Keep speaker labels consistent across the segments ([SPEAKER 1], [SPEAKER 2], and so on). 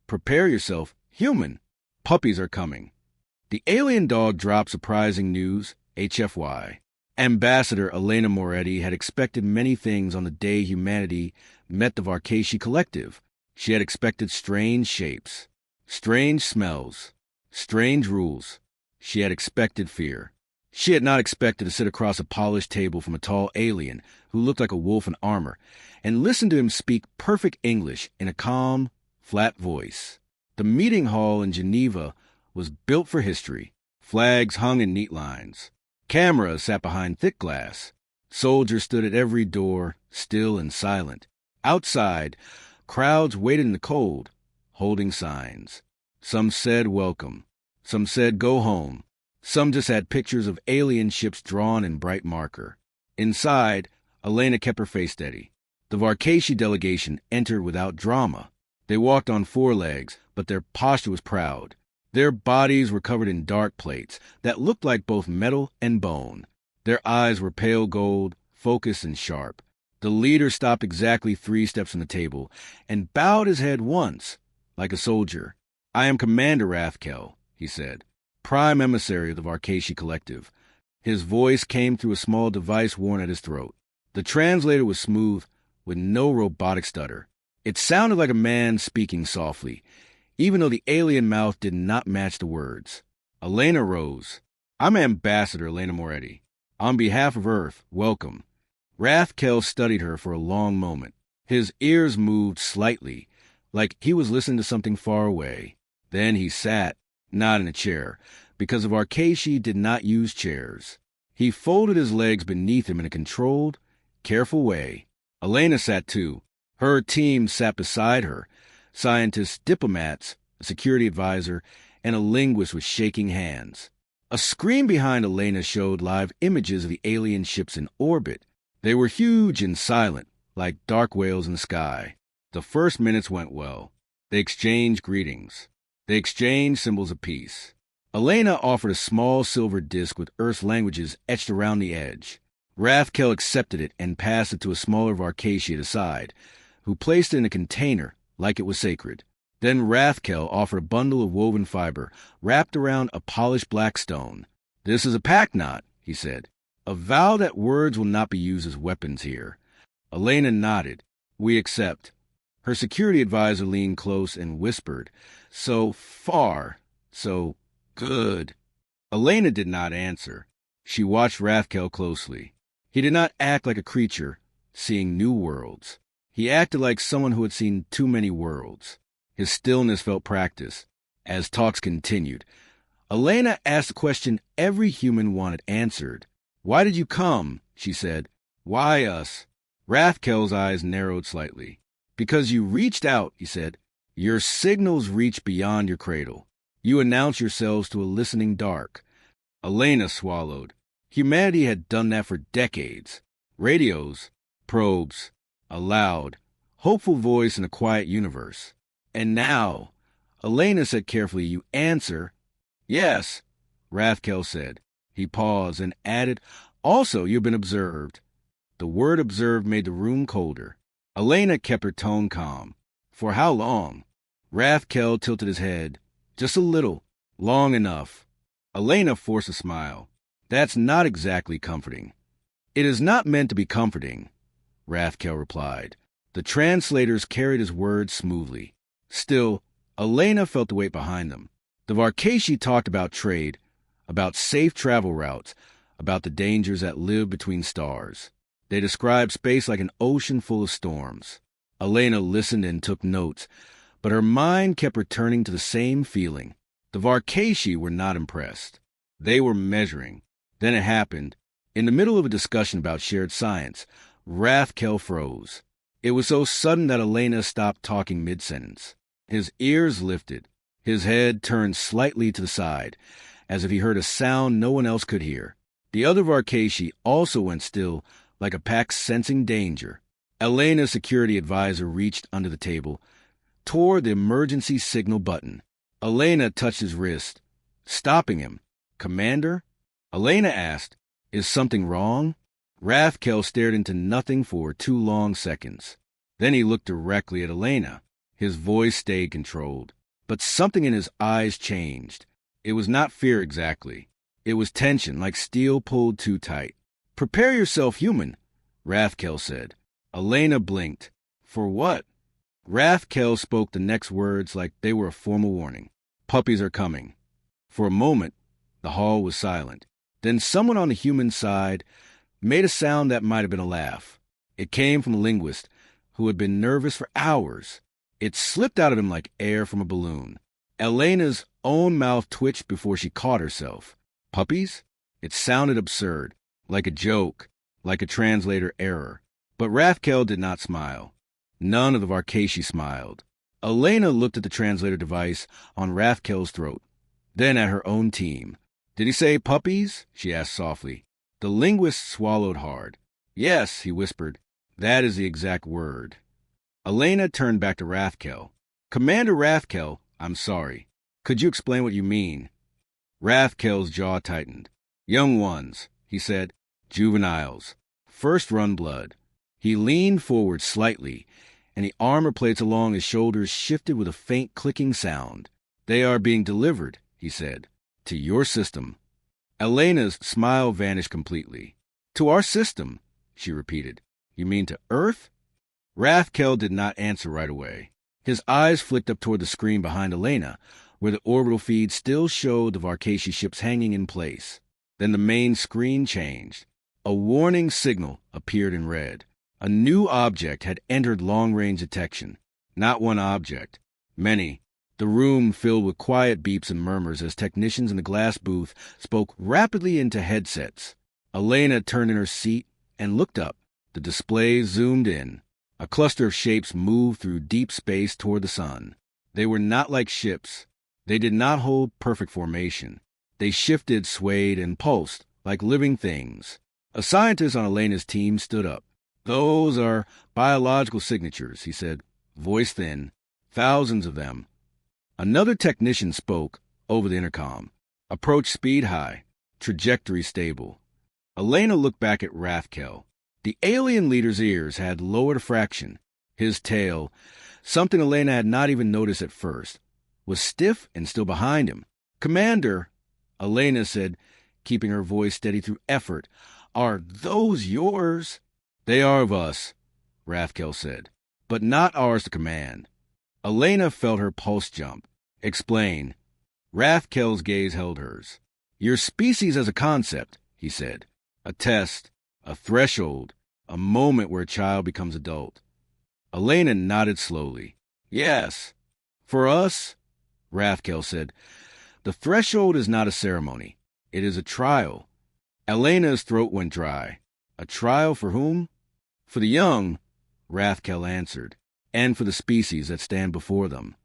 [SPEAKER 1] Prepare yourself, human. Puppies are coming. The alien dog dropped surprising news, HFY. Ambassador Elena Moretti had expected many things on the day humanity met the Varkashi Collective. She had expected strange shapes, strange smells, strange rules. She had expected fear. She had not expected to sit across a polished table from a tall alien who looked like a wolf in armor and listen to him speak perfect English in a calm, flat voice. The meeting hall in Geneva was built for history. Flags hung in neat lines. Cameras sat behind thick glass. Soldiers stood at every door, still and silent. Outside, crowds waited in the cold, holding signs. Some said welcome. Some said go home. Some just had pictures of alien ships drawn in bright marker. Inside, Elena kept her face steady. The Varkashi delegation entered without drama. They walked on four legs, but their posture was proud. Their bodies were covered in dark plates that looked like both metal and bone. Their eyes were pale gold, focused and sharp. The leader stopped exactly 3 steps from the table and bowed his head once, like a soldier. "I am Commander Rathkel," he said, "prime emissary of the Varkashi Collective." His voice came through a small device worn at his throat. The translator was smooth, with no robotic stutter. It sounded like a man speaking softly, even though the alien mouth did not match the words. Elena rose. "I'm Ambassador Elena Moretti. On behalf of Earth, welcome." Rathkel studied her for a long moment. His ears moved slightly, like he was listening to something far away. Then he sat, not in a chair, because the Varkashi did not use chairs. He folded his legs beneath him in a controlled, careful way. Elena sat too. Her team sat beside her. Scientists, diplomats, a security advisor, and a linguist with shaking hands. A screen behind Elena showed live images of the alien ships in orbit. They were huge and silent, like dark whales in the sky. The first minutes went well. They exchanged greetings. They exchanged symbols of peace. Elena offered a small silver disc with Earth's languages etched around the edge. Rathkel accepted it and passed it to a smaller Varkashi at his side, who placed it in a container like it was sacred. Then Rathkel offered a bundle of woven fiber wrapped around a polished black stone. "This is a pact knot," he said. "A vow that words will not be used as weapons here." Elena nodded. "We accept." Her security advisor leaned close and whispered, "So far, so good." Elena did not answer. She watched Rathkel closely. He did not act like a creature seeing new worlds. He acted like someone who had seen too many worlds. His stillness felt practiced. As talks continued, Elena asked a question every human wanted answered. "Why did you come?" she said. "Why us?" Rathkel's eyes narrowed slightly. "Because you reached out," he said. "Your signals reach beyond your cradle. You announce yourselves to a listening dark." Elena swallowed. Humanity had done that for decades. Radios, probes, a loud, hopeful voice in a quiet universe. And now, Elena said carefully, "You answer." "Yes," Rathkel said. He paused and added, "Also, you've been observed." The word observed made the room colder. Elena kept her tone calm. "For how long?" Rathkel tilted his head. "Just a little. Long enough." Elena forced a smile. "That's not exactly comforting." "It is not meant to be comforting," Rathkel replied. The translators carried his words smoothly. Still, Elena felt the weight behind them. The Varkashi talked about trade, about safe travel routes, about the dangers that live between stars. They described space like an ocean full of storms. Elena listened and took notes, but her mind kept returning to the same feeling. The Varkashi were not impressed. They were measuring. Then it happened. In the middle of a discussion about shared science, Rathkel froze. It was so sudden that Elena stopped talking mid-sentence. His ears lifted. His head turned slightly to the side, as if he heard a sound no one else could hear. The other Varkashi also went still, like a pack sensing danger. Elena's security advisor reached under the table, toward the emergency signal button. Elena touched his wrist, stopping him. "Commander?" Elena asked, "Is something wrong?" Rathkel stared into nothing for 2 long seconds. Then he looked directly at Elena. His voice stayed controlled, but something in his eyes changed. It was not fear exactly. It was tension, like steel pulled too tight. "Prepare yourself, human," Rathkel said. Elena blinked. "For what?" Rathkel spoke the next words like they were a formal warning. "Puppies are coming." For a moment, the hall was silent. Then someone on the human side made a sound that might have been a laugh. It came from the linguist, who had been nervous for hours. It slipped out of him like air from a balloon. Elena's own mouth twitched before she caught herself. Puppies? It sounded absurd, like a joke, like a translator error. But Rathkel did not smile. None of the Varkashi smiled. Elena looked at the translator device on Rathkel's throat, then at her own team. "Did he say puppies?" she asked softly. The linguist swallowed hard. "Yes," he whispered. "That is the exact word." Elena turned back to Rathkel. "Commander Rathkel, I'm sorry. Could you explain what you mean?" Rathkel's jaw tightened. "Young ones," he said. "Juveniles. First-run blood." He leaned forward slightly, and the armor plates along his shoulders shifted with a faint clicking sound. "They are being delivered," he said, "to your system." Elena's smile vanished completely. "To our system," she repeated. "You mean to Earth?" Rathkel did not answer right away. His eyes flicked up toward the screen behind Elena, where the orbital feed still showed the Varkashi ships hanging in place. Then the main screen changed. A warning signal appeared in red. A new object had entered long-range detection. Not one object. Many. The room filled with quiet beeps and murmurs as technicians in the glass booth spoke rapidly into headsets. Elena turned in her seat and looked up. The display zoomed in. A cluster of shapes moved through deep space toward the sun. They were not like ships. They did not hold perfect formation. They shifted, swayed, and pulsed like living things. A scientist on Elena's team stood up. "Those are biological signatures," he said, voice thin. "Thousands of them." Another technician spoke over the intercom. "Approach speed high. Trajectory stable." Elena looked back at Rathkel. The alien leader's ears had lowered a fraction. His tail, something Elena had not even noticed at first, was stiff and still behind him. "Commander," Elena said, keeping her voice steady through effort, "are those yours?" "They are of us," Rathkel said, "but not ours to command." Elena felt her pulse jump. "Explain." Rathkel's gaze held hers. "Your species as a concept," he said. "A test, a threshold, a moment where a child becomes adult." Elena nodded slowly. "Yes. For us," Rathkel said, "the threshold is not a ceremony. It is a trial." Elena's throat went dry. "A trial for whom?" "For the young," Rathkel answered, "and for the species that stand before them."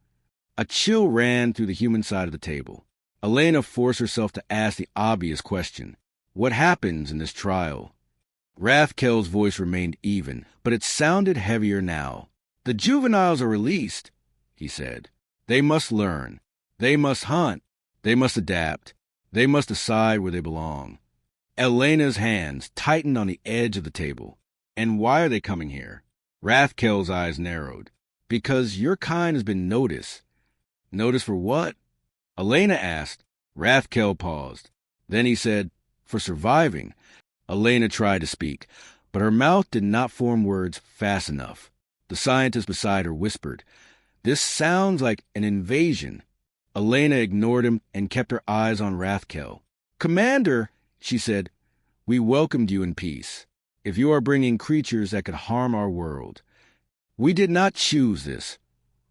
[SPEAKER 1] A chill ran through the human side of the table. Elena forced herself to ask the obvious question. "What happens in this trial?" Rathkel's voice remained even, but it sounded heavier now. "The juveniles are released," he said. "They must learn. They must hunt. They must adapt. They must decide where they belong." Elena's hands tightened on the edge of the table. "And why are they coming here?" Rathkel's eyes narrowed. "Because your kind has been noticed." "Noticed for what?" Elena asked. Rathkel paused. Then he said, "For surviving." Elena tried to speak, but her mouth did not form words fast enough. The scientist beside her whispered, "This sounds like an invasion." Elena ignored him and kept her eyes on Rathkel. "Commander," she said, "we welcomed you in peace. If you are bringing creatures that could harm our world." "We did not choose this,"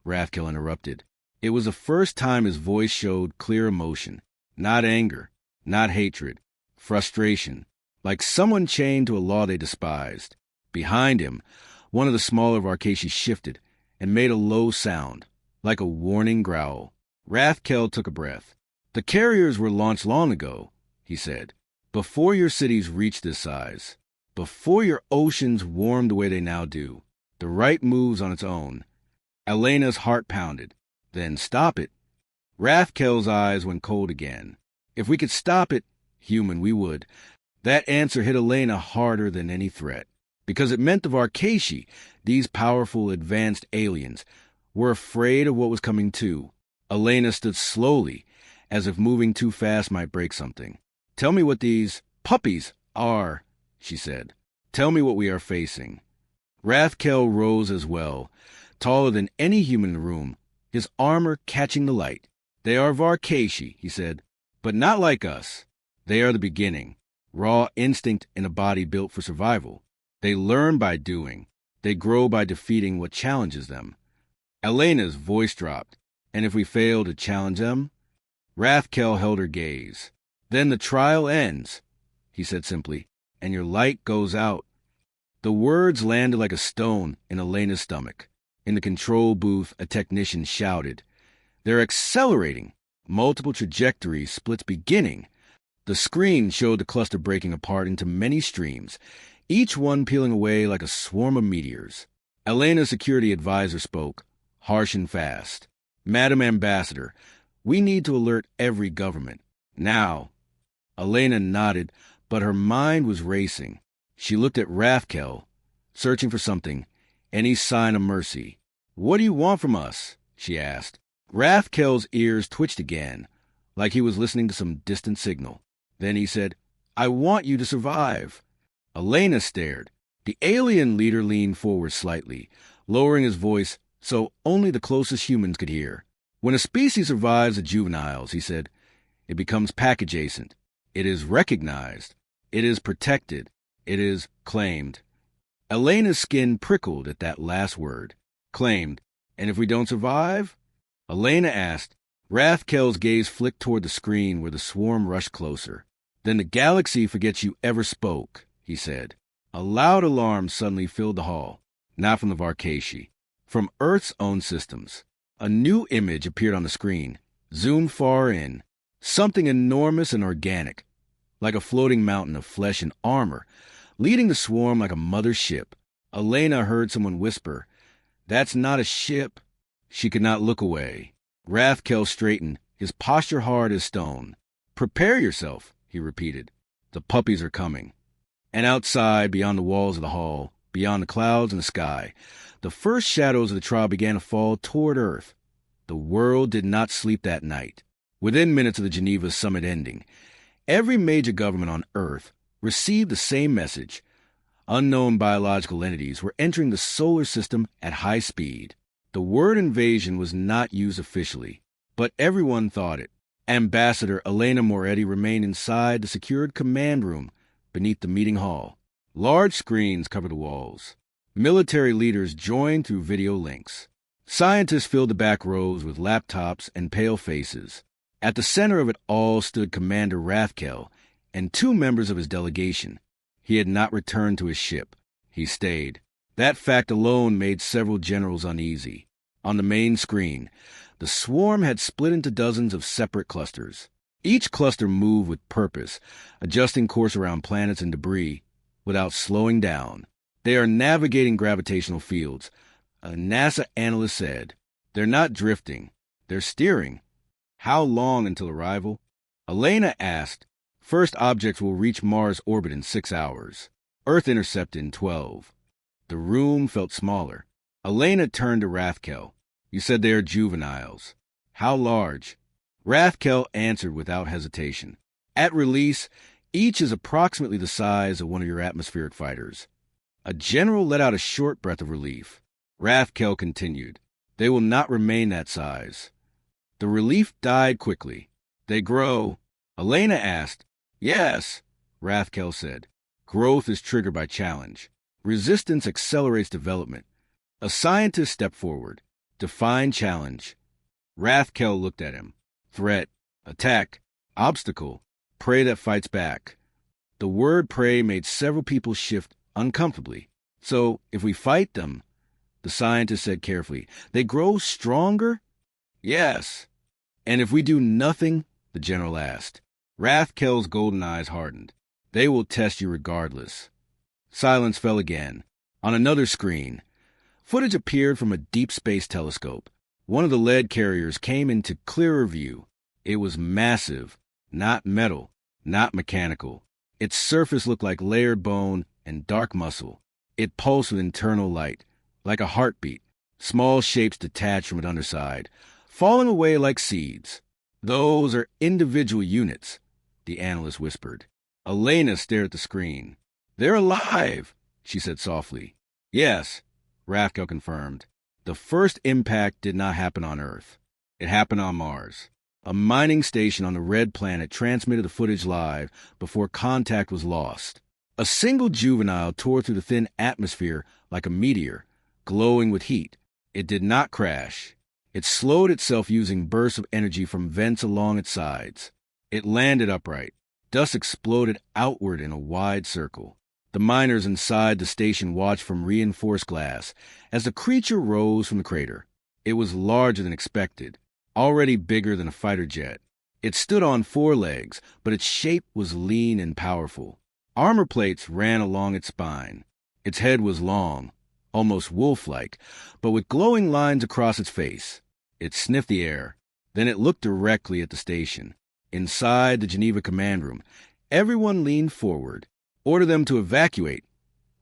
[SPEAKER 1] Rathkel interrupted. It was the first time his voice showed clear emotion. Not anger, not hatred, frustration, like someone chained to a law they despised. Behind him, one of the smaller Varkashi shifted and made a low sound, like a warning growl. Rathkel took a breath. "The carriers were launched long ago," he said, "before your cities reached this size. Before your oceans warmed the way they now do. The right moves on its own." Elena's heart pounded. "Then stop it." Rathkel's eyes went cold again. "If we could stop it, human, we would." That answer hit Elena harder than any threat, because it meant the Varkashi, these powerful, advanced aliens, were afraid of what was coming too. Elena stood slowly, as if moving too fast might break something. "Tell me what these puppies are," she said. "Tell me what we are facing." Rathkel rose as well, taller than any human in the room, his armor catching the light. "They are Varkashi," he said, "but not like us. They are the beginning, raw instinct in a body built for survival. They learn by doing. They grow by defeating what challenges them." Elena's voice dropped. "And if we fail to challenge them?" Rathkel held her gaze. "Then the trial ends," he said simply, "and your light goes out." The words landed like a stone in Elena's stomach. In the control booth, a technician shouted, "They're accelerating! Multiple trajectory splits beginning." The screen showed the cluster breaking apart into many streams, each one peeling away like a swarm of meteors. Elena's security advisor spoke, harsh and fast. "Madam Ambassador, we need to alert every government. Now." Elena nodded, but her mind was racing. She looked at Rathkel, searching for something, any sign of mercy. "What do you want from us?" she asked. Rathkel's ears twitched again, like he was listening to some distant signal. Then he said, "I want you to survive." Elena stared. The alien leader leaned forward slightly, lowering his voice so only the closest humans could hear. "When a species survives the juveniles," he said, "it becomes pack-adjacent. It is recognized. It is protected. It is claimed." Elena's skin prickled at that last word. Claimed. "And if we don't survive?" Elena asked. Rathkel's gaze flicked toward the screen where the swarm rushed closer. "Then the galaxy forgets you ever spoke," he said. A loud alarm suddenly filled the hall. Not from the Varkashi. From Earth's own systems. A new image appeared on the screen, zoomed far in. Something enormous and organic, like a floating mountain of flesh and armor, leading the swarm like a mother ship. Elena heard someone whisper, "That's not a ship." She could not look away. Rathkel straightened, his posture hard as stone. "Prepare yourself," he repeated. "The puppies are coming." And outside, beyond the walls of the hall, beyond the clouds and the sky, the first shadows of the trial began to fall toward Earth. The world did not sleep that night. Within minutes of the Geneva summit ending, every major government on Earth received the same message. Unknown biological entities were entering the solar system at high speed. The word invasion was not used officially, but everyone thought it. Ambassador Elena Moretti remained inside the secured command room beneath the meeting hall. Large screens covered the walls. Military leaders joined through video links. Scientists filled the back rows with laptops and pale faces. At the center of it all stood Commander Rathkel and two members of his delegation. He had not returned to his ship. He stayed. That fact alone made several generals uneasy. On the main screen, the swarm had split into dozens of separate clusters. Each cluster moved with purpose, adjusting course around planets and debris without slowing down. "They are navigating gravitational fields," a NASA analyst said. "They're not drifting. They're steering." "How long until arrival?" Elena asked. "First objects will reach Mars orbit in 6 hours. Earth intercept in 12. The room felt smaller. Elena turned to Rathkel. "You said they are juveniles. How large?" Rathkel answered without hesitation. "At release, each is approximately the size of one of your atmospheric fighters." A general let out a short breath of relief. Rathkel continued. "They will not remain that size." The relief died quickly. "They grow." Elena asked. "Yes," Rathkel said. "Growth is triggered by challenge. Resistance accelerates development." A scientist stepped forward. "Define challenge." Rathkel looked at him. "Threat, attack, obstacle, prey that fights back." The word prey made several people shift uncomfortably. "So, if we fight them," the scientist said carefully, "they grow stronger?" "Yes." "And if we do nothing?" the general asked. Rathkel's golden eyes hardened. "They will test you regardless." Silence fell again. On another screen, footage appeared from a deep space telescope. One of the lead carriers came into clearer view. It was massive, not metal, not mechanical. Its surface looked like layered bone and dark muscle. It pulsed with internal light, like a heartbeat, Small shapes detached from its underside, falling away like seeds. Those are individual units, the analyst whispered. Elena stared at the screen. They're alive, she said softly. Yes, Rathkel confirmed. The first impact did not happen on Earth. It happened on Mars. A mining station on the red planet transmitted the footage live before contact was lost. A single juvenile tore through the thin atmosphere like a meteor, glowing with heat. It did not crash. It slowed itself using bursts of energy from vents along its sides. It landed upright. Dust exploded outward in a wide circle. The miners inside the station watched from reinforced glass as the creature rose from the crater. It was larger than expected, already bigger than a fighter jet. It stood on 4 legs, but its shape was lean and powerful. Armor plates ran along its spine. Its head was long, almost wolf-like, but with glowing lines across its face. It sniffed the air. Then it looked directly at the station. Inside the Geneva command room, everyone leaned forward. Order them to evacuate,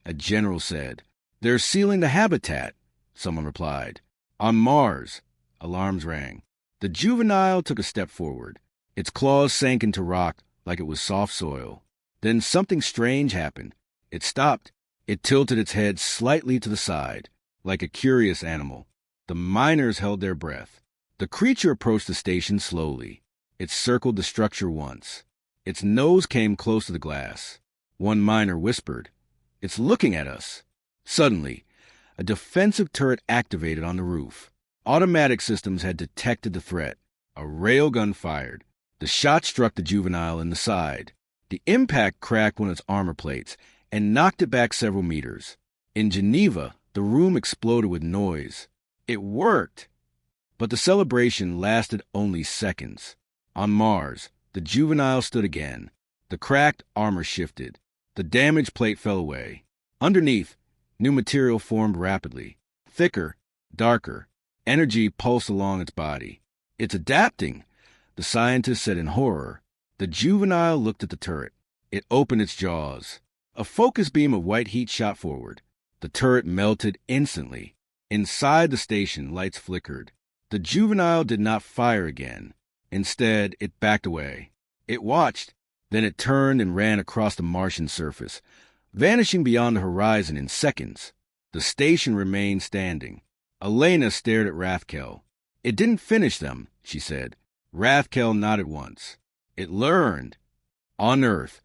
[SPEAKER 1] a general said. They're sealing the habitat, someone replied. On Mars, alarms rang. The juvenile took a step forward. Its claws sank into rock like it was soft soil. Then something strange happened. It stopped. It tilted its head slightly to the side, like a curious animal. The miners held their breath. The creature approached the station slowly. It circled the structure once. Its nose came close to the glass. One miner whispered, "It's looking at us." Suddenly, a defensive turret activated on the roof. Automatic systems had detected the threat. A railgun fired. The shot struck the juvenile in the side. The impact cracked one of its armor plates and knocked it back several meters. In Geneva, the room exploded with noise. It worked! But the celebration lasted only seconds. On Mars, the juvenile stood again. The cracked armor shifted. The damaged plate fell away. Underneath, new material formed rapidly. Thicker, darker. Energy pulsed along its body. It's adapting, the scientist said in horror. The juvenile looked at the turret. It opened its jaws. A focus beam of white heat shot forward. The turret melted instantly. Inside the station, lights flickered. The juvenile did not fire again. Instead, it backed away. It watched. Then it turned and ran across the Martian surface, vanishing beyond the horizon in seconds. The station remained standing. Elena stared at Rathkel. It didn't finish them, she said. Rathkel nodded once. It learned. On Earth,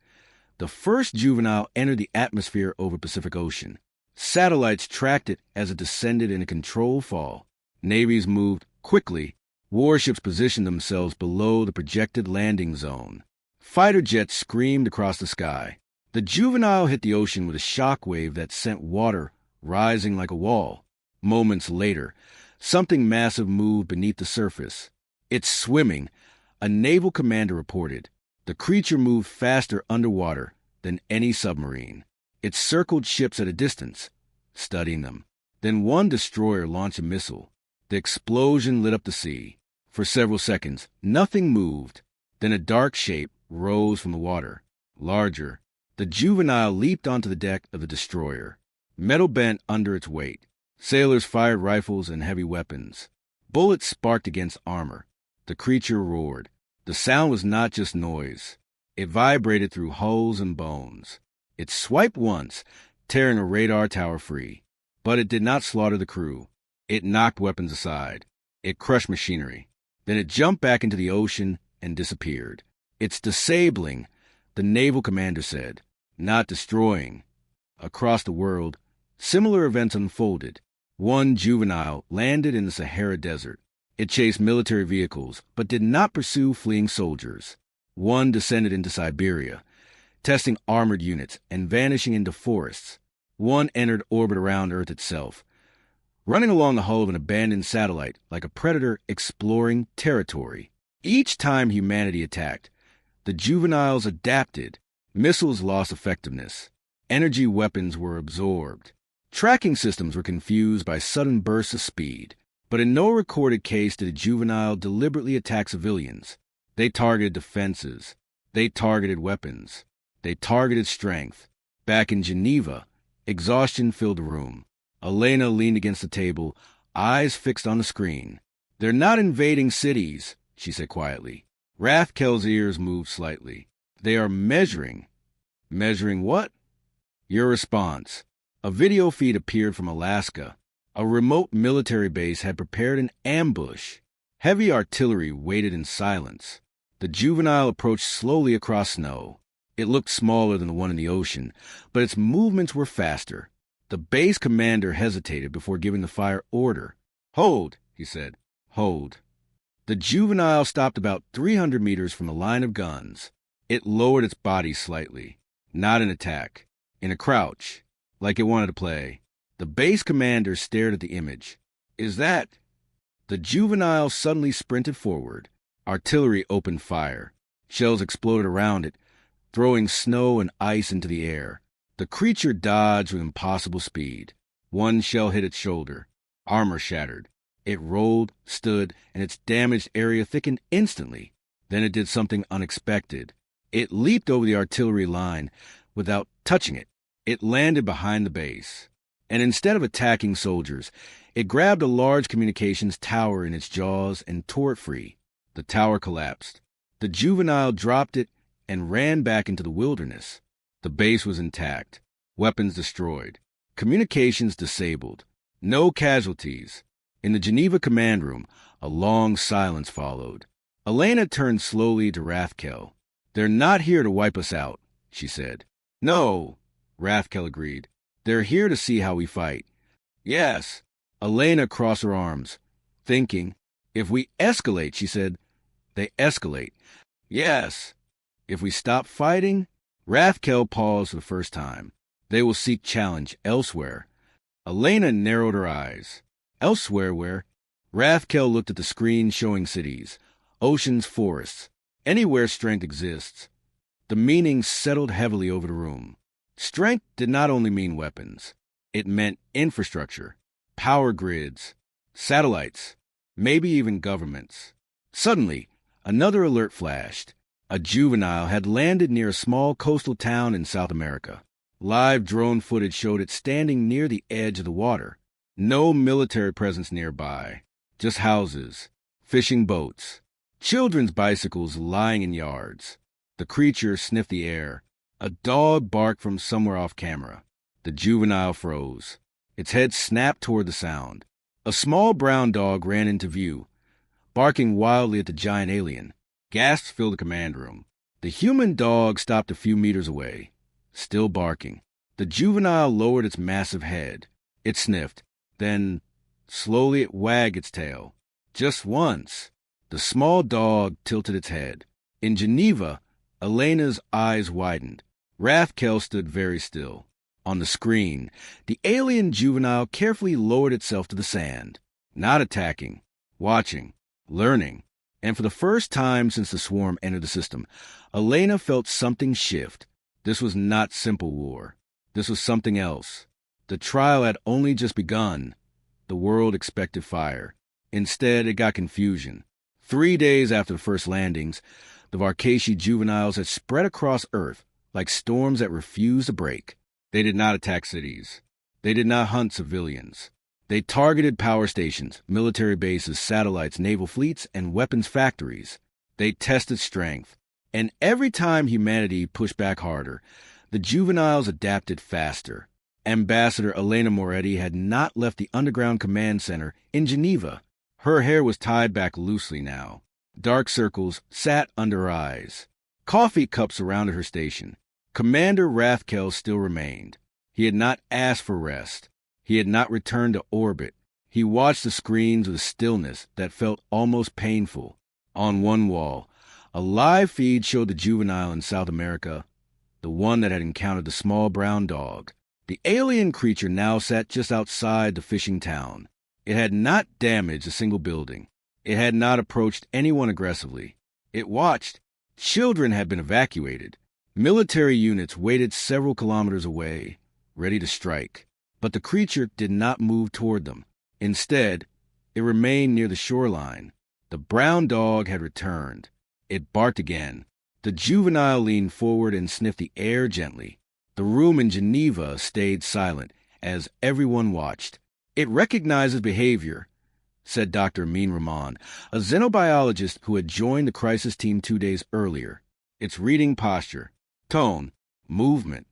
[SPEAKER 1] the first juvenile entered the atmosphere over Pacific Ocean. Satellites tracked it as it descended in a controlled fall. Navies moved quickly. Warships positioned themselves below the projected landing zone. Fighter jets screamed across the sky. The juvenile hit the ocean with a shock wave that sent water rising like a wall. Moments later, something massive moved beneath the surface. It's swimming, a naval commander reported. The creature moved faster underwater than any submarine. It circled ships at a distance, studying them. Then one destroyer launched a missile. The explosion lit up the sea. For several seconds, nothing moved. Then a dark shape rose from the water, larger. The juvenile leaped onto the deck of the destroyer. Metal bent under its weight. Sailors fired rifles and heavy weapons. Bullets sparked against armor. The creature roared. The sound was not just noise. It vibrated through hulls and bones. It swiped once, tearing a radar tower free. But it did not slaughter the crew. It knocked weapons aside. It crushed machinery. Then it jumped back into the ocean and disappeared. It's disabling, the naval commander said, not destroying. Across the world, similar events unfolded. One juvenile landed in the Sahara Desert. It chased military vehicles, but did not pursue fleeing soldiers. One descended into Siberia, testing armored units and vanishing into forests. One entered orbit around Earth itself, running along the hull of an abandoned satellite like a predator exploring territory. Each time humanity attacked, the juveniles adapted. Missiles lost effectiveness. Energy weapons were absorbed. Tracking systems were confused by sudden bursts of speed. But in no recorded case did a juvenile deliberately attack civilians. They targeted defenses. They targeted weapons. They targeted strength. Back in Geneva, exhaustion filled the room. Elena leaned against the table, eyes fixed on the screen. "They're not invading cities," she said quietly. Rathkel's ears moved slightly. "They are measuring." "Measuring what?" Your response. A video feed appeared from Alaska. A remote military base had prepared an ambush. Heavy artillery waited in silence. The juvenile approached slowly across snow. It looked smaller than the one in the ocean, but its movements were faster. The base commander hesitated before giving the fire order. "Hold," he said. "Hold." The juvenile stopped about 300 meters from the line of guns. It lowered its body slightly. Not in attack. In a crouch, like it wanted to play. The base commander stared at the image. "Is that—" The juvenile suddenly sprinted forward. Artillery opened fire. Shells exploded around it, throwing snow and ice into the air. The creature dodged with impossible speed. One shell hit its shoulder. Armor shattered. It rolled, stood, and its damaged area thickened instantly. Then it did something unexpected. It leaped over the artillery line without touching it. It landed behind the base. And instead of attacking soldiers, it grabbed a large communications tower in its jaws and tore it free. The tower collapsed. The juvenile dropped it and ran back into the wilderness. The base was intact. Weapons destroyed. Communications disabled. No casualties. In the Geneva command room, a long silence followed. Elena turned slowly to Rathkel. "They're not here to wipe us out," she said. "No," Rathkel agreed. "They're here to see how we fight." "Yes." Elena crossed her arms, thinking. "If we escalate," she said. "They escalate." "Yes." "If we stop fighting?" Rathkel paused for the first time. "They will seek challenge elsewhere." Elena narrowed her eyes. "Elsewhere where?" Rathkel looked at the screen showing cities, oceans, forests, anywhere strength exists. The meaning settled heavily over the room. Strength did not only mean weapons. It meant infrastructure, power grids, satellites, maybe even governments. Suddenly, another alert flashed. A juvenile had landed near a small coastal town in South America. Live drone footage showed it standing near the edge of the water. No military presence nearby. Just houses, fishing boats, children's bicycles lying in yards. The creature sniffed the air. A dog barked from somewhere off camera. The juvenile froze. Its head snapped toward the sound. A small brown dog ran into view, barking wildly at the giant alien. Gasps filled the command room. The human dog stopped a few meters away, still barking. The juvenile lowered its massive head. It sniffed. Then, slowly it wagged its tail. Just once. The small dog tilted its head. In Geneva, Elena's eyes widened. Rathkel stood very still. On the screen, the alien juvenile carefully lowered itself to the sand. Not attacking. Watching. Learning. And for the first time since the swarm entered the system, Elena felt something shift. This was not simple war. This was something else. The trial had only just begun. The world expected fire. Instead, it got confusion. 3 days after the first landings, the Varkashi juveniles had spread across Earth like storms that refused to break. They did not attack cities. They did not hunt civilians. They targeted power stations, military bases, satellites, naval fleets, and weapons factories. They tested strength. And every time humanity pushed back harder, the juveniles adapted faster. Ambassador Elena Moretti had not left the underground command center in Geneva. Her hair was tied back loosely now. Dark circles sat under her eyes. Coffee cups surrounded her station. Commander Rathkel still remained. He had not asked for rest. He had not returned to orbit. He watched the screens with a stillness that felt almost painful. On one wall, a live feed showed the juvenile in South America, the one that had encountered the small brown dog. The alien creature now sat just outside the fishing town. It had not damaged a single building. It had not approached anyone aggressively. It watched. Children had been evacuated. Military units waited several kilometers away, ready to strike. But the creature did not move toward them. Instead, it remained near the shoreline. The brown dog had returned. It barked again. The juvenile leaned forward and sniffed the air gently. The room in Geneva stayed silent as everyone watched. It recognizes behavior, said Dr. Amin Rahman, a xenobiologist who had joined the crisis team 2 days earlier. It's reading posture, tone, movement.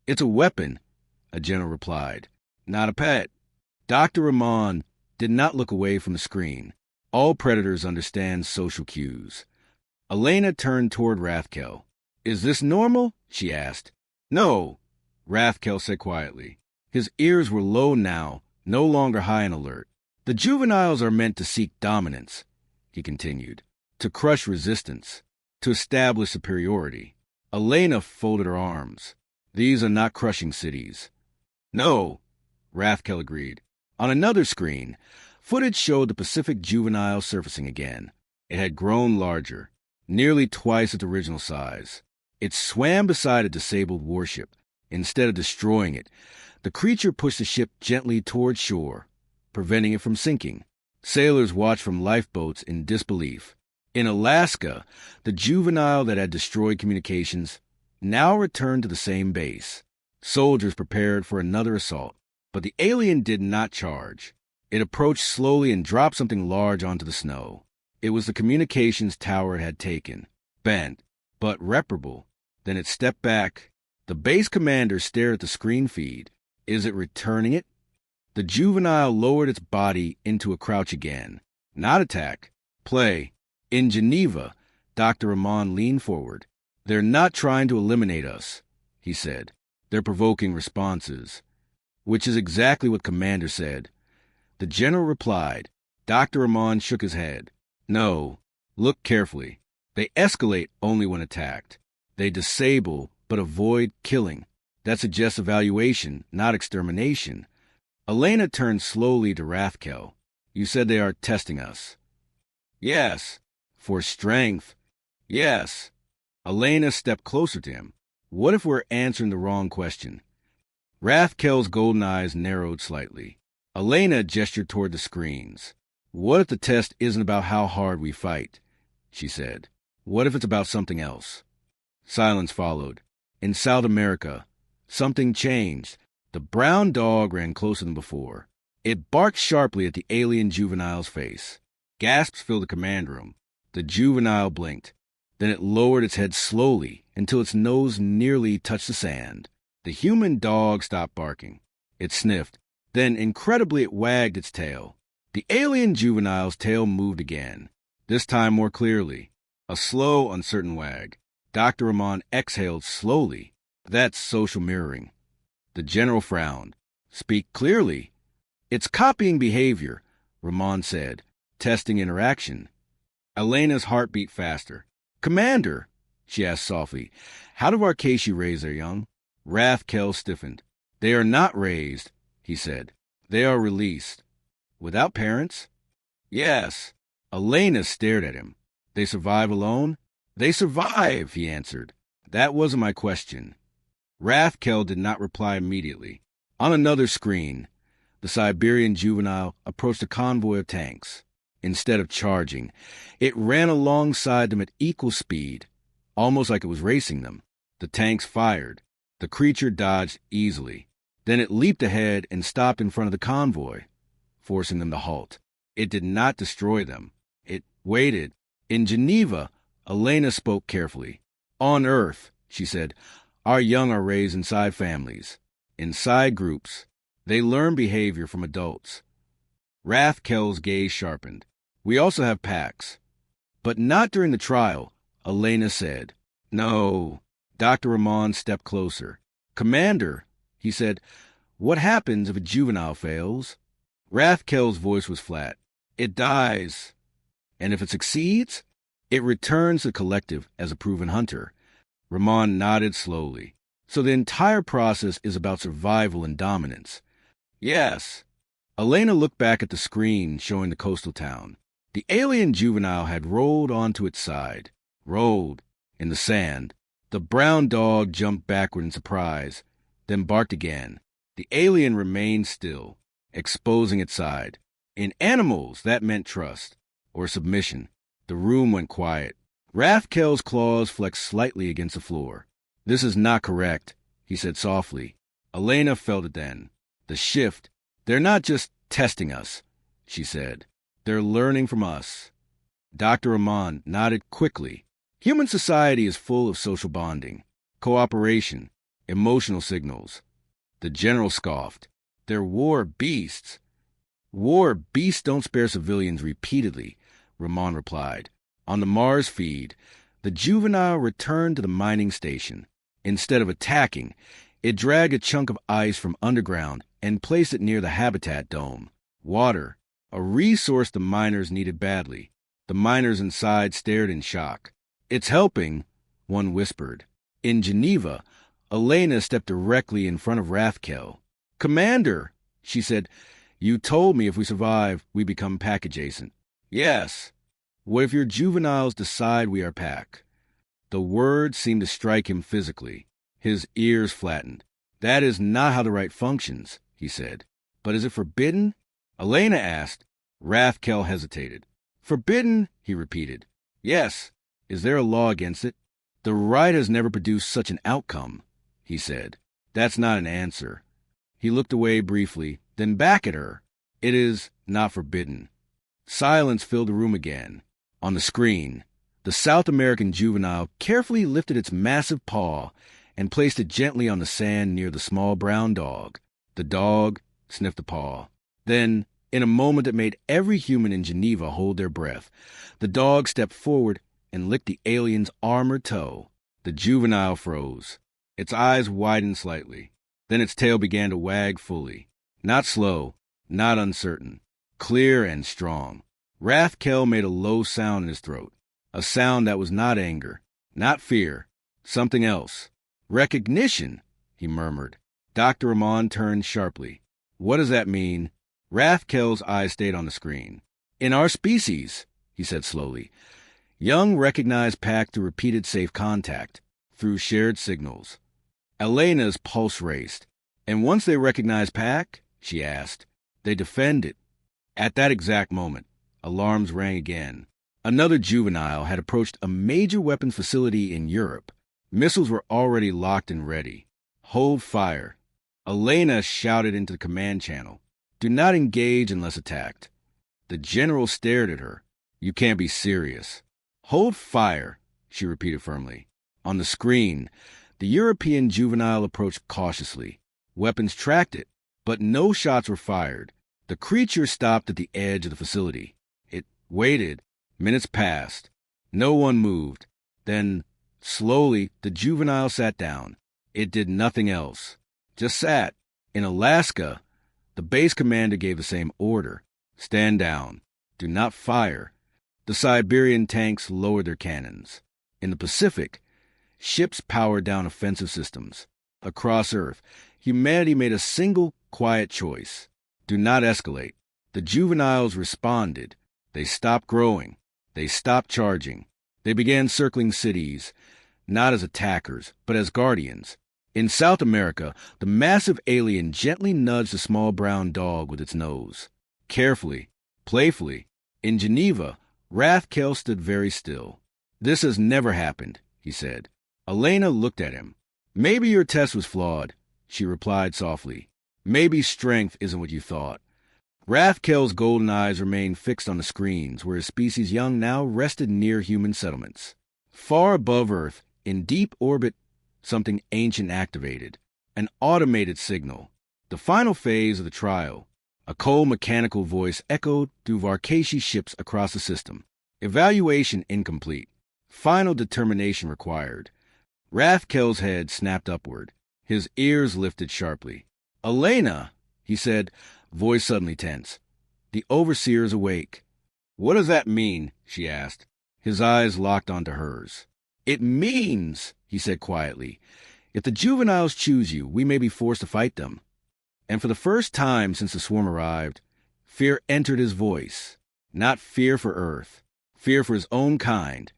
[SPEAKER 1] It's a weapon, a general replied, not a pet. Dr. Rahman did not look away from the screen. All predators understand social cues. Elena turned toward Rathkel. Is this normal? She asked. No, Rathkel said quietly. His ears were low now, no longer high in alert. The juveniles are meant to seek dominance, he continued, to crush resistance, to establish superiority. Elena folded her arms. These are not crushing cities. No, Rathkel agreed. On another screen, footage showed the Pacific juvenile surfacing again. It had grown larger, nearly twice its original size. It swam beside a disabled warship. Instead of destroying it, the creature pushed the ship gently toward shore, preventing it from sinking. Sailors watched from lifeboats in disbelief. In Alaska, the juvenile that had destroyed communications now returned to the same base. Soldiers prepared for another assault, but the alien did not charge. It approached slowly and dropped something large onto the snow. It was the communications tower it had taken, bent, but reparable. Then it stepped back. The base commander stared at the screen feed. Is it returning it? The juvenile lowered its body into a crouch again. Not attack. Play. In Geneva, Dr. Rahman leaned forward. They're not trying to eliminate us, he said. They're provoking responses. Which is exactly what Commander said. The general replied. Dr. Rahman shook his head. No. Look carefully. They escalate only when attacked. They disable but avoid killing. That suggests evaluation, not extermination. Elena turned slowly to Rathkel. You said they are testing us. Yes. For strength. Yes. Elena stepped closer to him. What if we're answering the wrong question? Rathkel's golden eyes narrowed slightly. Elena gestured toward the screens. What if the test isn't about how hard we fight? She said. What if it's about something else? Silence followed. In South America, something changed. The brown dog ran closer than before. It barked sharply at the alien juvenile's face. Gasps filled the command room. The juvenile blinked. Then it lowered its head slowly until its nose nearly touched the sand. The human dog stopped barking. It sniffed. Then, incredibly, it wagged its tail. The alien juvenile's tail moved again, this time more clearly. A slow, uncertain wag. Dr. Rahman exhaled slowly. That's social mirroring. The general frowned. Speak clearly. It's copying behavior, Rahman said, testing interaction. Elena's heart beat faster. Commander, she asked softly, how do Arcashi raise their young? Rathkel stiffened. They are not raised, he said. They are released. Without parents? Yes. Elena stared at him. They survive alone? They survive, he answered. That wasn't my question. Rathkel did not reply immediately. On another screen, the Siberian juvenile approached a convoy of tanks. Instead of charging, it ran alongside them at equal speed, almost like it was racing them. The tanks fired. The creature dodged easily. Then it leaped ahead and stopped in front of the convoy, forcing them to halt. It did not destroy them. It waited. In Geneva, Elena spoke carefully. On Earth, she said, our young are raised inside families, inside groups. They learn behavior from adults. Rathkel's gaze sharpened. We also have packs. But not during the trial, Elena said. No. Dr. Rahman stepped closer. Commander, he said, what happens if a juvenile fails? Rathkel's voice was flat. It dies. And if it succeeds, it returns to the collective as a proven hunter. Rahman nodded slowly. So the entire process is about survival and dominance. Yes. Elena looked back at the screen showing the coastal town. The alien juvenile had rolled onto its side. Rolled. In the sand. The brown dog jumped backward in surprise, then barked again. The alien remained still, exposing its side. In animals, that meant trust, or submission. The room went quiet. Rathkel's claws flexed slightly against the floor. This is not correct, he said softly. Elena felt it then. The shift. They're not just Testing us, she said. They're learning from us. Dr. Amon nodded quickly. Human society is full of social bonding, cooperation, emotional signals. The general scoffed. They're war beasts. War beasts don't spare civilians repeatedly, Ramon replied. On the Mars feed, the juvenile returned to the mining station. Instead of attacking, it dragged a chunk of ice from underground and placed it near the habitat dome. Water, a resource the miners needed badly. The miners inside stared in shock. It's helping, one whispered. In Geneva, Elena stepped directly in front of Rathkel. Commander, she said, you told me if we survive, we become pack adjacent. Yes. What if your juveniles decide we are pack? The word seemed to strike him physically. His ears flattened. That is not how the right functions, he said. But is it forbidden? Elena asked. Rathkel hesitated. Forbidden, he repeated. Yes. Is there a law against it? The right has never produced such an outcome, he said. That's not an answer. He looked away briefly, then back at her. It is not forbidden. Silence filled the room again. On the screen, the South American juvenile carefully lifted its massive paw and placed it gently on the sand near the small brown dog. The dog sniffed the paw. Then, in a moment that made every human in Geneva hold their breath, the dog stepped forward and licked the alien's arm or toe. The juvenile froze. Its eyes widened slightly. Then its tail began to wag fully. Not slow, not uncertain. Clear and strong. Rathkel made a low sound in his throat. A sound that was not anger, not fear, something else. Recognition, he murmured. Dr. Amon turned sharply. What does that mean? Rathkel's eyes stayed on the screen. In our species, he said slowly, young recognize pack through repeated safe contact, through shared signals. Elena's pulse raced. And once they recognize pack, she asked, they defend it. At that exact moment, alarms rang again. Another juvenile had approached a major weapons facility in Europe. Missiles were already locked and ready. Hold fire. Elena shouted into the command channel. Do not engage unless attacked. The general stared at her. You can't be serious. Hold fire, she repeated firmly. On the screen, the European juvenile approached cautiously. Weapons tracked it, but no shots were fired. The creature stopped at the edge of the facility. It waited. Minutes passed. No one moved. Then, slowly, the juvenile sat down. It did nothing else. Just sat. In Alaska, the base commander gave the same order. Stand down. Do not fire. The Siberian tanks lowered their cannons. In the Pacific, ships powered down offensive systems. Across Earth, humanity made a single, quiet choice. Do not escalate. The juveniles responded. They stopped growing. They stopped charging. They began circling cities, not as attackers, but as guardians. In South America, the massive alien gently nudged the small brown dog with its nose. Carefully, playfully. In Geneva, Rathkel stood very still. This has never happened, he said. Elena looked at him. Maybe your test was flawed, she replied softly. Maybe strength isn't what you thought. Rathkel's golden eyes remained fixed on the screens where his species young now rested near human settlements. Far above Earth, in deep orbit, something ancient activated. An automated signal. The final phase of the trial. A cold mechanical voice echoed through Varkashi ships across the system. Evaluation incomplete. Final determination required. Rathkel's head snapped upward. His ears lifted sharply. Elena, he said, voice suddenly tense. The overseer is awake. What does that mean? She asked. His eyes locked onto hers. It means, he said quietly, if the juveniles choose you, we may be forced to fight them. And for the first time since the swarm arrived, fear entered his voice. Not fear for Earth, fear for his own kind.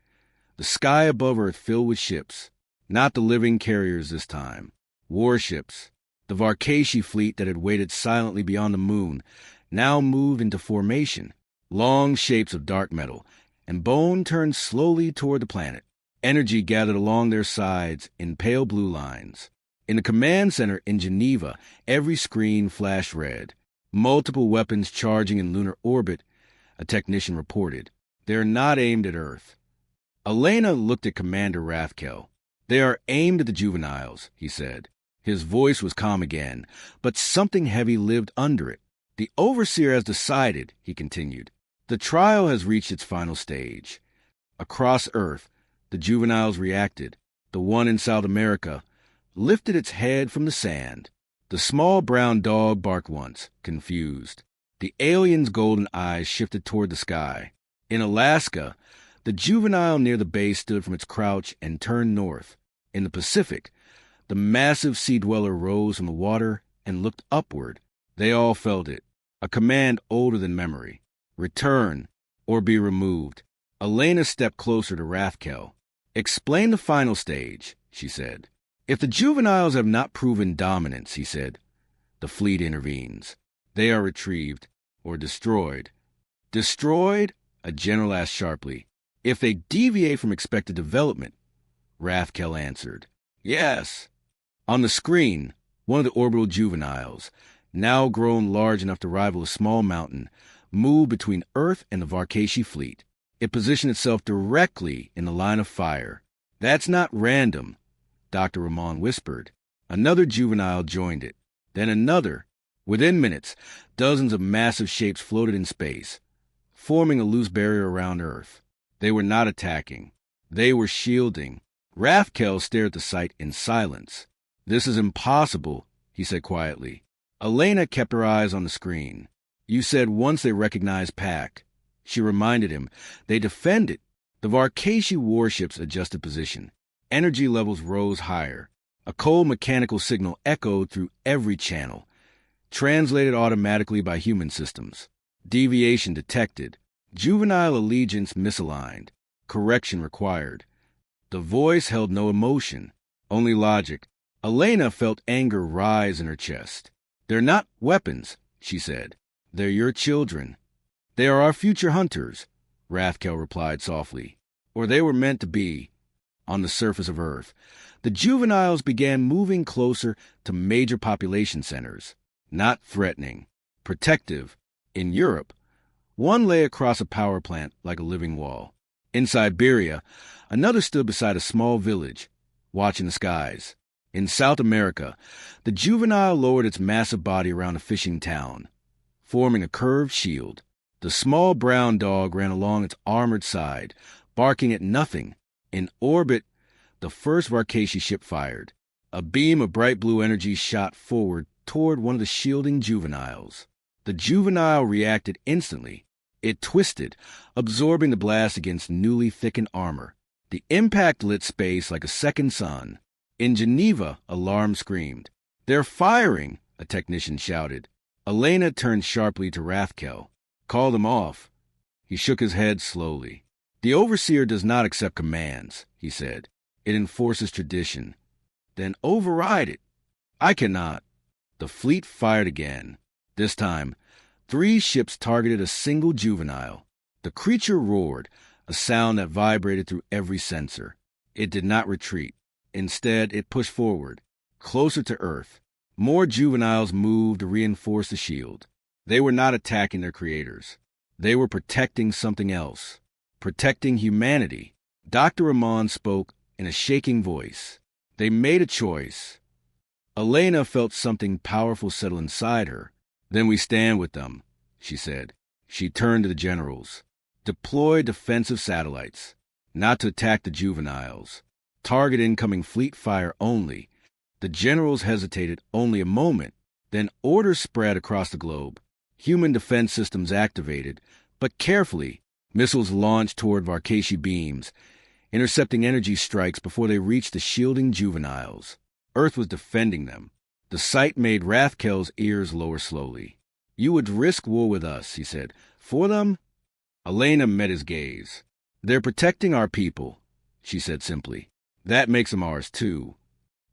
[SPEAKER 1] The sky above Earth filled with ships, not the living carriers this time. Warships. The Varkashi fleet that had waited silently beyond the moon now moved into formation. Long shapes of dark metal, and bone turned slowly toward the planet. Energy gathered along their sides in pale blue lines. In the command center in Geneva, every screen flashed red. Multiple weapons charging in lunar orbit, a technician reported. They are not aimed at Earth. Elena looked at Commander Rathkel. They are aimed at the juveniles, he said. His voice was calm again, but something heavy lived under it. The overseer has decided, he continued. The trial has reached its final stage. Across Earth, the juveniles reacted. The one in South America lifted its head from the sand. The small brown dog barked once, confused. The alien's golden eyes shifted toward the sky. In Alaska, the juvenile near the base stood from its crouch and turned north. In the Pacific, the massive sea dweller rose from the water and looked upward. They all felt it, a command older than memory. Return, or be removed. Elena stepped closer to Rathkel. Explain the final stage, she said. If the juveniles have not proven dominance, he said, the fleet intervenes. They are retrieved, or destroyed. Destroyed? A general asked sharply. If they deviate from expected development, Rathkel answered. Yes. On the screen, one of the orbital juveniles, now grown large enough to rival a small mountain, moved between Earth and the Varkashi fleet. It positioned itself directly in the line of fire. That's not random, Dr. Ramon whispered. Another juvenile joined it. Then another. Within minutes, dozens of massive shapes floated in space, forming a loose barrier around Earth. They were not attacking. They were shielding. Rathkel stared at the sight in silence. This is impossible, he said quietly. Elena kept her eyes on the screen. You said once they recognized PAC. She reminded him. They defended. The Varkashi warships adjusted position. Energy levels rose higher. A cold mechanical signal echoed through every channel, translated automatically by human systems. Deviation detected. Juvenile allegiance misaligned. Correction required. The voice held no emotion, only logic. Elena felt anger rise in her chest. They're not weapons, she said. They're your children. They are our future hunters, Rathkel replied softly. Or they were meant to be. On the surface of Earth, the juveniles began moving closer to major population centers. Not threatening. Protective. In Europe, one lay across a power plant like a living wall. In Siberia, another stood beside a small village, watching the skies. In South America, the juvenile lowered its massive body around a fishing town, forming a curved shield. The small brown dog ran along its armored side, barking at nothing. In orbit, the first Varkashi ship fired. A beam of bright blue energy shot forward toward one of the shielding juveniles. The juvenile reacted instantly. It twisted, absorbing the blast against newly thickened armor. The impact lit space like a second sun. In Geneva, alarm screamed. They're firing, a technician shouted. Elena turned sharply to Rathkel. Call them off. He shook his head slowly. The overseer does not accept commands, he said. It enforces tradition. Then override it. I cannot. The fleet fired again. This time, 3 ships targeted a single juvenile. The creature roared, a sound that vibrated through every sensor. It did not retreat. Instead, it pushed forward, closer to Earth. More juveniles moved to reinforce the shield. They were not attacking their creators. They were protecting something else. Protecting humanity. Dr. Ramon spoke in a shaking voice. They made a choice. Elena felt something powerful settle inside her. Then we stand with them, she said. She turned to the generals. Deploy defensive satellites, not to attack the juveniles. Target incoming fleet fire only. The generals hesitated only a moment. Then orders spread across the globe. Human defense systems activated, but carefully. Missiles launched toward Varkashi beams, intercepting energy strikes before they reached the shielding juveniles. Earth was defending them. The sight made Rathkel's ears lower slowly. You would risk war with us, he said. For them? Elena met his gaze. They're protecting our people, she said simply. That makes them ours, too.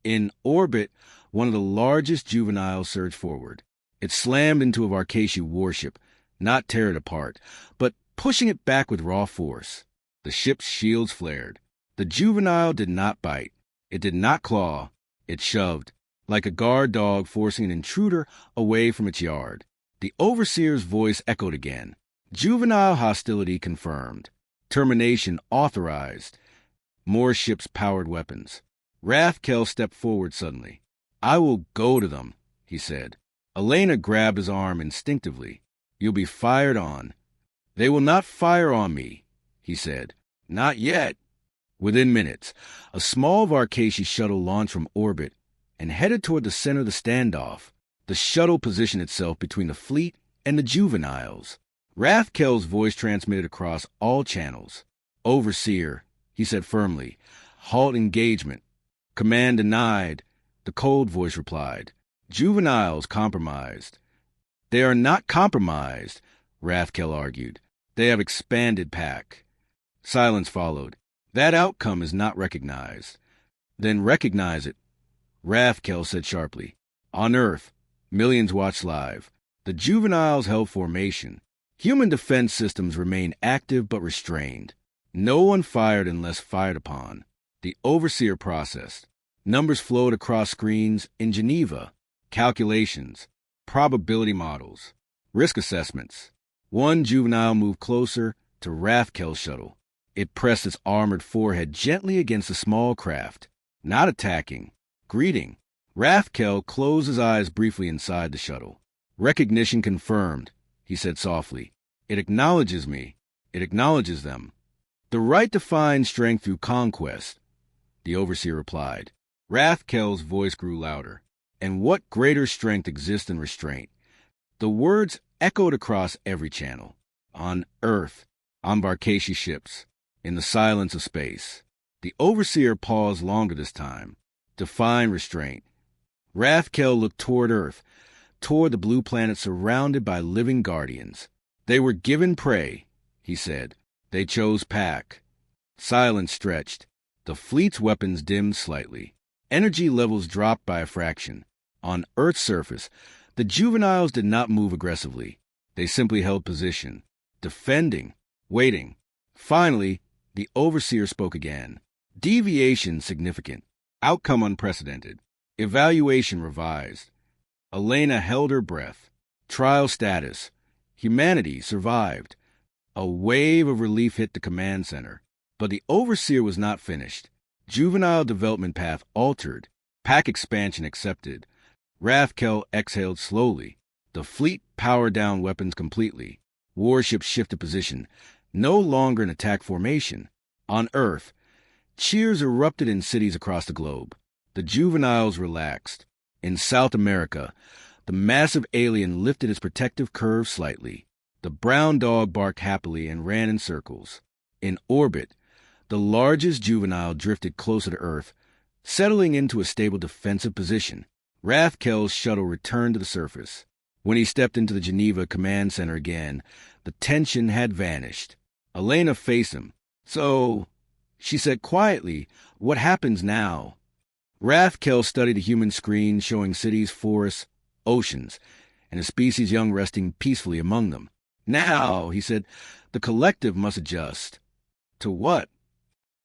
[SPEAKER 1] In orbit, one of the largest juveniles surged forward. It slammed into a Varkashi warship, not tear it apart, but pushing it back with raw force. The ship's shields flared. The juvenile did not bite. It did not claw. It shoved, like a guard dog forcing an intruder away from its yard. The overseer's voice echoed again. Juvenile hostility confirmed. Termination authorized. More ships-powered weapons. Rathkel stepped forward suddenly. I will go to them, he said. Elena grabbed his arm instinctively. You'll be fired on. They will not fire on me, he said. Not yet. Within minutes, a small Varkashi shuttle launched from orbit and headed toward the center of the standoff. The shuttle positioned itself between the fleet and the juveniles. Rathkel's voice transmitted across all channels. Overseer, he said firmly. Halt engagement. Command denied, the cold voice replied. Juveniles compromised. They are not compromised, Rathkel argued. They have expanded PAC. Silence followed. That outcome is not recognized. Then recognize it, Rathkel said sharply. On Earth, millions watched live. The juveniles held formation. Human defense systems remained active but restrained. No one fired unless fired upon. The overseer processed. Numbers flowed across screens in Geneva. Calculations, probability models, risk assessments. One juvenile moved closer to Rathkel's shuttle. It pressed its armored forehead gently against the small craft, not attacking, greeting. Rathkel closed his eyes briefly inside the shuttle. Recognition confirmed, he said softly. It acknowledges me. It acknowledges them. The right to find strength through conquest, the overseer replied. Rathkel's voice grew louder. And what greater strength exists in restraint? The words echoed across every channel. On Earth, on Varkashi ships, in the silence of space. The overseer paused longer this time. Define restraint. Rathkel looked toward Earth, toward the blue planet surrounded by living guardians. They were given prey, he said. They chose PAC. Silence stretched. The fleet's weapons dimmed slightly. Energy levels dropped by a fraction. On Earth's surface, the juveniles did not move aggressively. They simply held position, defending, waiting. Finally, the overseer spoke again. Deviation significant. Outcome unprecedented. Evaluation revised. Elena held her breath. Trial status. Humanity survived. A wave of relief hit the command center. But the overseer was not finished. Juvenile development path altered. PAC expansion accepted. Rathkel exhaled slowly. The fleet powered down weapons completely. Warships shifted position, no longer in attack formation. On Earth, cheers erupted in cities across the globe. The juveniles relaxed. In South America, the massive alien lifted its protective curve slightly. The brown dog barked happily and ran in circles. In orbit, the largest juvenile drifted closer to Earth, settling into a stable defensive position. Rathkel's shuttle returned to the surface. When he stepped into the Geneva command center again, the tension had vanished. Elena faced him. So, she said quietly, what happens now? Rathkel studied a human screen showing cities, forests, oceans, and a species young resting peacefully among them. Now, he said, the collective must adjust. To what?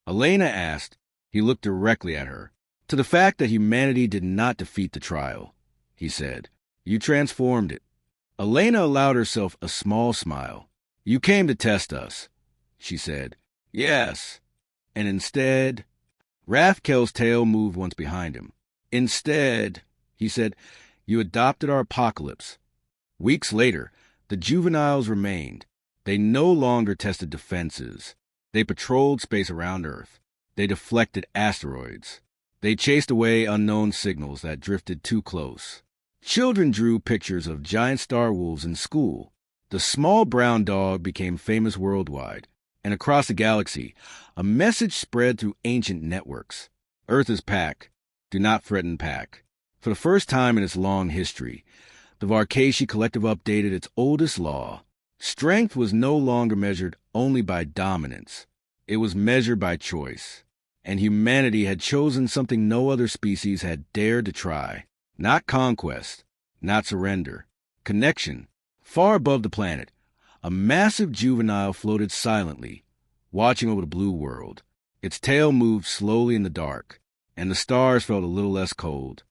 [SPEAKER 1] Elena asked. He looked directly at her. To the fact that humanity did not defeat the trial, he said. You transformed it. Elena allowed herself a small smile. You came to test us, she said. Yes. And instead, Rathkel's tail moved once behind him. Instead, he said, you adopted our apocalypse. Weeks later, the juveniles remained. They no longer tested defenses. They patrolled space around Earth. They deflected asteroids. They chased away unknown signals that drifted too close. Children drew pictures of giant star wolves in school. The small brown dog became famous worldwide. And across the galaxy, a message spread through ancient networks. Earth is PAC. Do not threaten PAC. For the first time in its long history, the Varkashi Collective updated its oldest law. Strength was no longer measured only by dominance. It was measured by choice. And humanity had chosen something no other species had dared to try. Not conquest, not surrender. Connection. Far above the planet, a massive juvenile floated silently, watching over the blue world. Its tail moved slowly in the dark, and the stars felt a little less cold.